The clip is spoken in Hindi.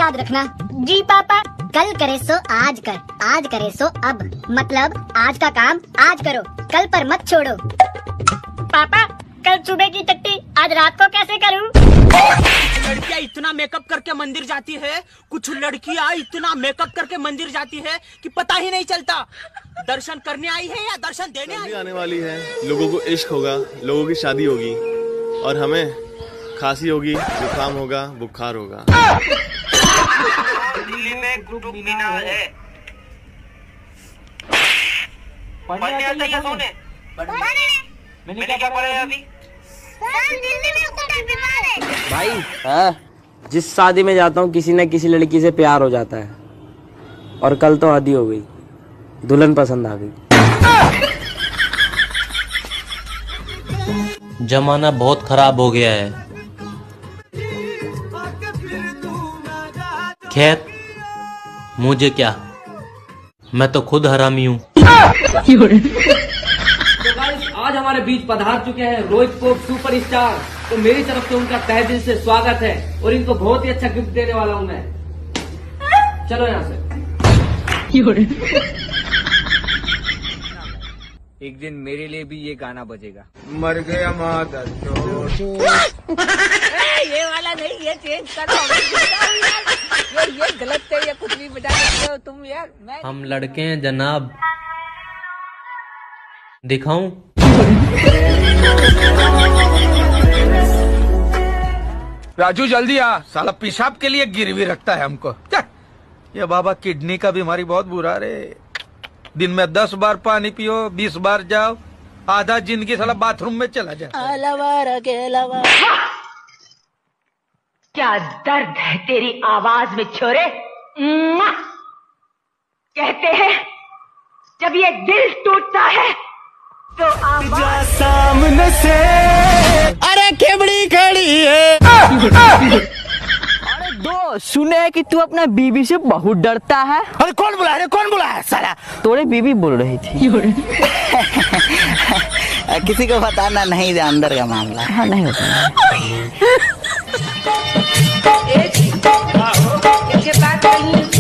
याद रखना। जी पापा। कल करे सो आज कर, आज करे सो अब, मतलब आज का काम आज करो, कल पर मत छोड़ो। पापा कल सुबह की टट्टी आज रात को कैसे करूं? लड़कियां इतना मेकअप करके मंदिर जाती है, कुछ लड़कियां इतना मेकअप करके मंदिर जाती है कि पता ही नहीं चलता दर्शन करने आई है या दर्शन देने आई है। आने वाली है, लोगों को इश्क होगा, लोगों की शादी होगी और हमें खांसी होगी, जुकाम होगा, बुखार होगा। दिल्ली में कुतुब मीनार है। पढ़ने आता है सोने? मैंने क्या पढ़ा है अभी? दिल्ली में कुतुब मीनार है। भाई जिस शादी में जाता हूँ किसी न किसी लड़की से प्यार हो जाता है, और कल तो शादी हो गई, दुल्हन पसंद आ गई। जमाना बहुत खराब हो गया है। खैर मुझे क्या, मैं तो खुद हरामी हूँ। आज हमारे बीच पधार चुके हैं रोहित पोप सुपरस्टार, तो मेरी तरफ से उनका तहे दिल से स्वागत है और इनको बहुत ही अच्छा गिफ्ट देने वाला हूँ मैं। चलो यहाँ से। एक दिन मेरे लिए भी ये गाना बजेगा। मर गया मादर ये वाला नहीं, ये चेंज करो। ये गलत है, ये कुछ भी बजा सकते हो तुम यार। हम लड़के हैं जनाब, दिखाऊं? राजू जल्दी आ, साला पेशाब के लिए गिरवी रखता है हमको। ये बाबा किडनी का बीमारी बहुत बुरा रे। दिन में 10 बार पानी पियो, 20 बार जाओ, आधा जिंदगी साला बाथरूम में चला जाए। क्या दर्द है तेरी आवाज में छोरे। कहते हैं जब ये दिल टूटता है तो आवाज सामने से अरे खेबड़ी खड़ी है। अरे दो सुने है कि तू अपना बीवी से बहुत डरता है। अरे कौन बुला है, कौन बुला है साला? तोरे बीवी बोल रही थी। किसी को बताना नहीं, अंदर का मामला। हाँ नहीं होता। एक बात कही